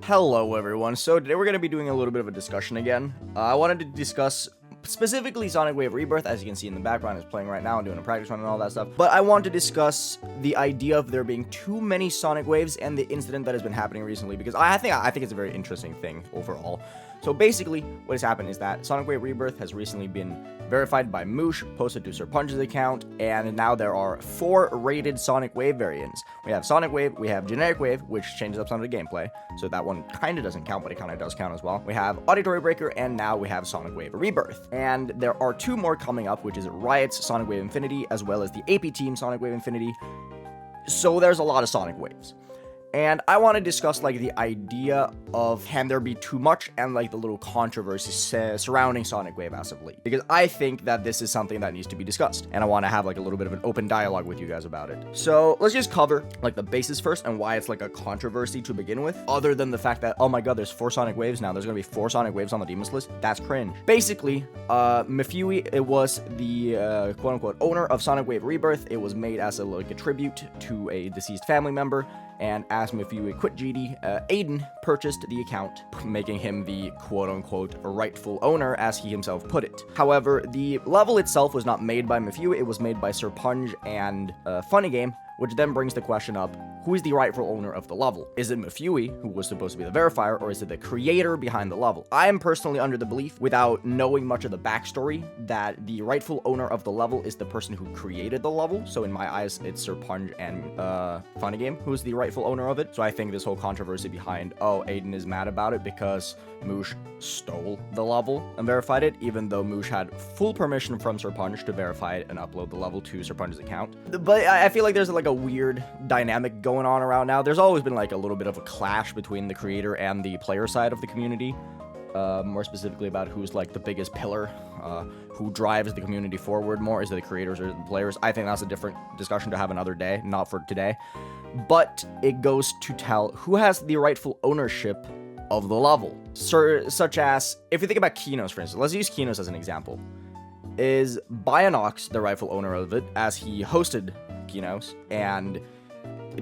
Hello everyone, so today we're going to be doing a little bit of a discussion again. I wanted to discuss specifically Sonic Wave Rebirth. As you can see in the background, is playing right now and doing a practice run and all that stuff. But I want to discuss the idea of there being too many Sonic Waves and the incident that has been happening recently, because I think it's a very interesting thing overall. So basically, what has happened is that Sonic Wave Rebirth has recently been verified by Moosh, posted to Serponge's account, and now there are 4 rated Sonic Wave variants. We have Sonic Wave, we have Generic Wave, which changes up some of the gameplay, so that one kind of doesn't count, but it kind of does count as well. We have Auditory Breaker, and now we have Sonic Wave Rebirth. And there are 2 more coming up, which is Riot's Sonic Wave Infinity, as well as the AP Team Sonic Wave Infinity. So there's a lot of Sonic Waves. And I want to discuss, like, the idea of can there be too much and, like, the little controversy surrounding Sonic Wave as of late. Because I think that this is something that needs to be discussed. And I want to have, like, a little bit of an open dialogue with you guys about it. So let's just cover, like, the basis first and why it's, like, a controversy to begin with. Other than the fact that, oh my god, there's 4 Sonic Waves now. There's going to be 4 Sonic Waves on the Demons list. That's cringe. Basically, Mewfewe, it was the, quote-unquote, owner of Sonic Wave Rebirth. It was made as, a tribute to a deceased family member. And as Mewfewe quit GD, Aiden purchased the account, making him the quote-unquote rightful owner, as he himself put it. However, the level itself was not made by Mewfewe, it was made by Serponge and Funny Game, which then brings the question up, who is the rightful owner of the level? Is it Mewfewe, who was supposed to be the verifier, or is it the creator behind the level? I am personally under the belief, without knowing much of the backstory, that the rightful owner of the level is the person who created the level. So in my eyes, it's Serponge and Funny Game who's the rightful owner of it. So I think this whole controversy behind, oh, Aiden is mad about it because Moosh stole the level and verified it, even though Moosh had full permission from Serponge to verify it and upload the level to Serponge's account. But I feel like there's, like, a weird dynamic going on around now. There's always been, like, a little bit of a clash between the creator and the player side of the community, more specifically about who's, like, the biggest pillar, who drives the community forward more. Is it the creators or the players? I think that's a different discussion to have another day, not for today. But it goes to tell who has the rightful ownership of the level. Such as, if you think about Kinos, for instance, let's use Kinos as an example. Is Bionox the rightful owner of it, as he hosted Kinos and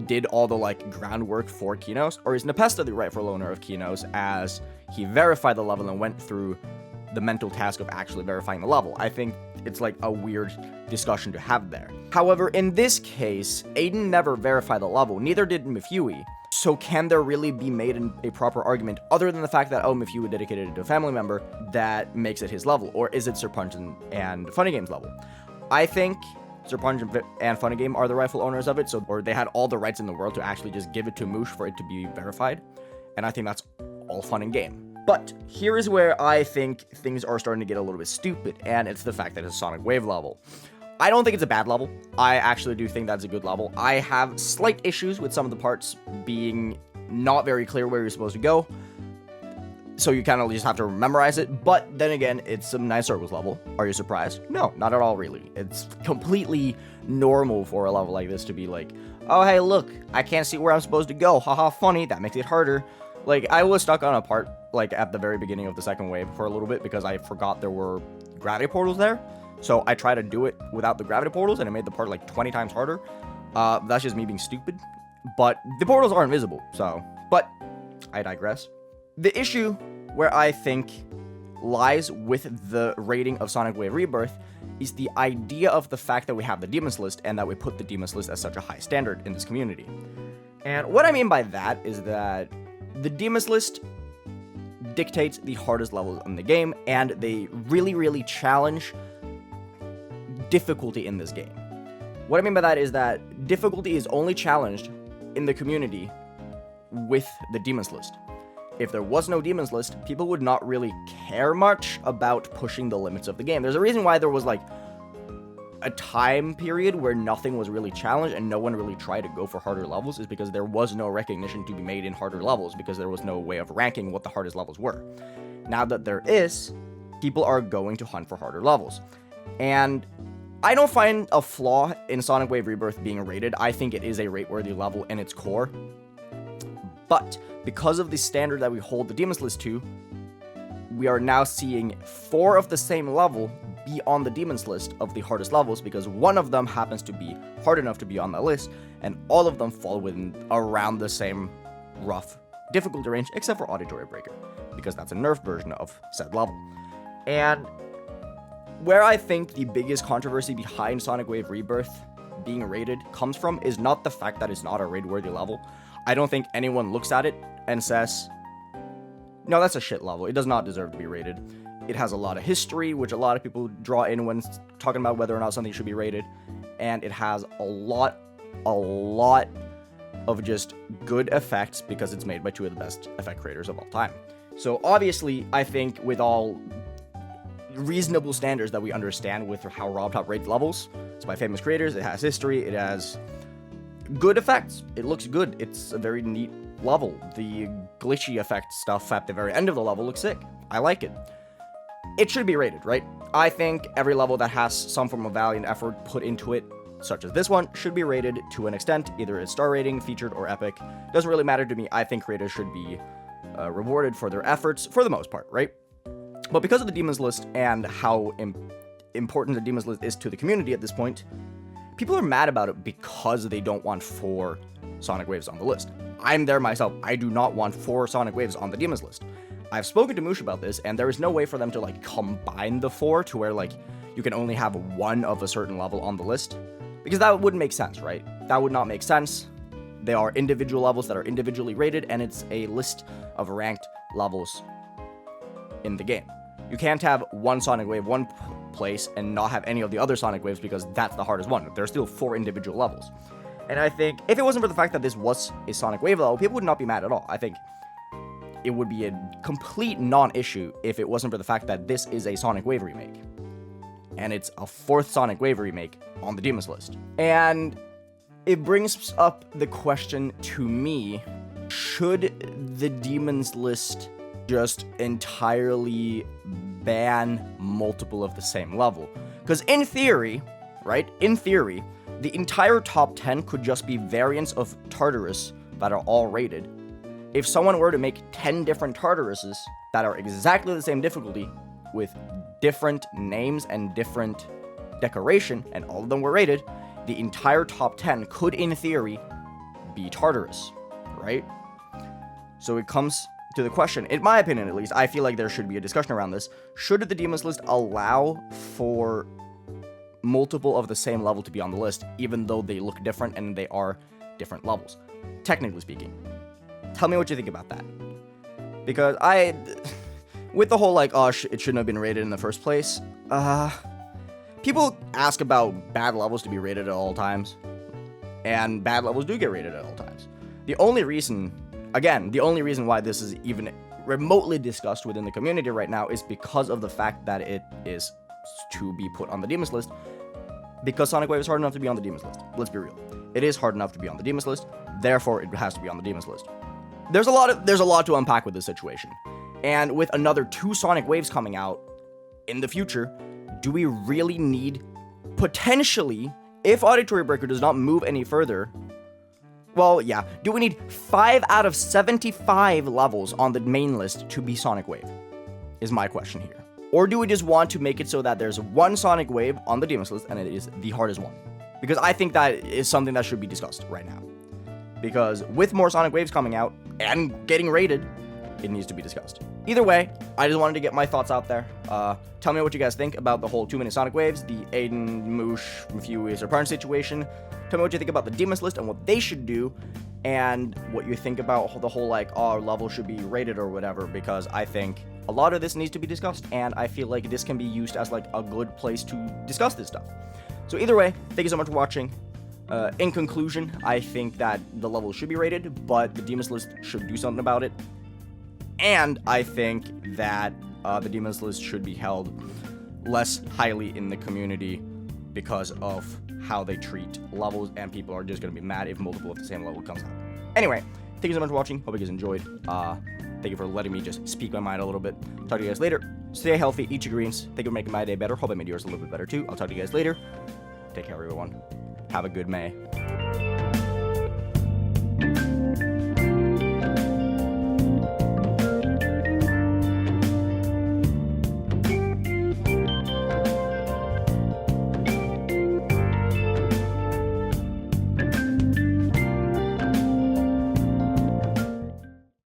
did all the, like, groundwork for Kinos? Or is Nepesta the rightful owner of Kinos, as he verified the level and went through the mental task of actually verifying the level? I think it's, like, a weird discussion to have there. However, in this case, Aiden never verified the level, neither did Mewfewe. So can there really be made a proper argument, other than the fact that, oh, Mewfewe dedicated it to a family member, that makes it his level? Or is it Serponge and Funny Game's level? I think Serponge and Funny Game are the rightful owners of it, or they had all the rights in the world to actually just give it to Moosh for it to be verified. And I think that's all fun and game. But here is where I think things are starting to get a little bit stupid, and it's the fact that it's a Sonic Wave level. I don't think it's a bad level. I actually do think that's a good level. I have slight issues with some of the parts being not very clear where you're supposed to go, so you kind of just have to memorize it. But then again, it's a nice circles level. Are you surprised? No, not at all, really. It's completely normal for a level like this to be like, oh, hey, look, I can't see where I'm supposed to go. Haha, funny, that makes it harder. Like, I was stuck on a part, like, at the very beginning of the second wave for a little bit because I forgot there were gravity portals there. So I tried to do it without the gravity portals, and it made the part, like, 20 times harder. That's just me being stupid. But the portals are invisible, so... But I digress. The issue where I think lies with the rating of Sonic Wave Rebirth is the idea of the fact that we have the Demons list, and that we put the Demons list as such a high standard in this community. And what I mean by that is that the Demons list dictates the hardest levels in the game, and they really, really challenge difficulty in this game. What I mean by that is that difficulty is only challenged in the community with the Demons list. If there was no Demons list, people would not really care much about pushing the limits of the game. There's a reason why there was, like, a time period where nothing was really challenged and no one really tried to go for harder levels, is because there was no recognition to be made in harder levels, because there was no way of ranking what the hardest levels were. Now that there is, people are going to hunt for harder levels. And I don't find a flaw in Sonic Wave Rebirth being rated. I think it is a rate-worthy level in its core. But because of the standard that we hold the Demons list to, we are now seeing 4 of the same level be on the Demons list of the hardest levels, because one of them happens to be hard enough to be on the list, and all of them fall within around the same rough difficulty range, except for Auditory Breaker, because that's a nerfed version of said level. And where I think the biggest controversy behind Sonic Wave Rebirth being rated comes from is not the fact that it's not a raid-worthy level. I don't think anyone looks at it and says, no, that's a shit level. It does not deserve to be rated. It has a lot of history, which a lot of people draw in when talking about whether or not something should be rated. And it has a lot of just good effects because it's made by two of the best effect creators of all time. So obviously, I think with all reasonable standards that we understand with how RobTop rates levels, it's by famous creators, it has history, it has good effects, it looks good, it's a very neat level. The glitchy effect stuff at the very end of the level looks sick. I like it. It should be rated, right? I think every level that has some form of value and effort put into it, such as this one, should be rated to an extent, either it's star rating, featured, or epic. Doesn't really matter to me. I think creators should be rewarded for their efforts for the most part, right? But because of the Demons List and how important the Demons List is to the community at this point, people are mad about it because they don't want 4 Sonic Waves on the list. I'm there myself. I do not want 4 Sonic Waves on the Demons List. I've spoken to Moosh about this, and there is no way for them to, like, combine the 4 to where, like, you can only have 1 of a certain level on the list. Because that wouldn't make sense, right? That would not make sense. They are individual levels that are individually rated, and it's a list of ranked levels in the game. You can't have one Sonic Wave one place and not have any of the other Sonic Waves because that's the hardest one. There are still 4 individual levels. And I think if it wasn't for the fact that this was a Sonic Wave level, people would not be mad at all. I think it would be a complete non-issue if it wasn't for the fact that this is a Sonic Wave remake. And it's a 4th Sonic Wave remake on the Demons List. And it brings up the question to me, should the Demons List just entirely ban multiple of the same level? Because in theory, right, in theory, the entire top 10 could just be variants of Tartarus that are all rated. If someone were to make 10 different Tartaruses that are exactly the same difficulty with different names and different decoration, and all of them were rated, the entire top 10 could, in theory, be Tartarus, right? So it comes to the question, in my opinion at least, I feel like there should be a discussion around this. Should the Demons List allow for multiple of the same level to be on the list, even though they look different and they are different levels? Technically speaking. Tell me what you think about that. Because with the whole, like, oh, it shouldn't have been rated in the first place, people ask about bad levels to be rated at all times, and bad levels do get rated at all times. The only reason why this is even remotely discussed within the community right now is because of the fact that it is to be put on the Demons List, because Sonic Wave is hard enough to be on the Demons List. Let's be real. It is hard enough to be on the Demons List, therefore it has to be on the Demons List. There's a lot to unpack with this situation. And with another 2 Sonic Waves coming out in the future, do we really need, potentially, if Auditory Breaker does not move any further, well, yeah, do we need 5 out of 75 levels on the main list to be Sonic Wave? Is my question here. Or do we just want to make it so that there's 1 Sonic Wave on the Demons List, and it is the hardest one? Because I think that is something that should be discussed right now. Because with more Sonic Waves coming out, and getting rated, it needs to be discussed. Either way, I just wanted to get my thoughts out there. Tell me what you guys think about the whole 2-minute Sonic Waves, the Aiden, Moosh, Mewfewe, Serponge situation. Tell me what you think about the Demons List and what they should do, and what you think about the whole, like, oh, level should be rated or whatever, because I think a lot of this needs to be discussed, and I feel like this can be used as, like, a good place to discuss this stuff. So either way, thank you so much for watching. In conclusion, I think that the level should be rated, but the Demons List should do something about it. And I think that the Demons List should be held less highly in the community because of how they treat levels, and people are just going to be mad if multiple of the same level comes out. Anyway, thank you so much for watching. Hope you guys enjoyed. Thank you for letting me just speak my mind a little bit. Talk to you guys later. Stay healthy, eat your greens. Thank you for making my day better. Hope I made yours a little bit better too. I'll talk to you guys later. Take care, everyone. Have a good May.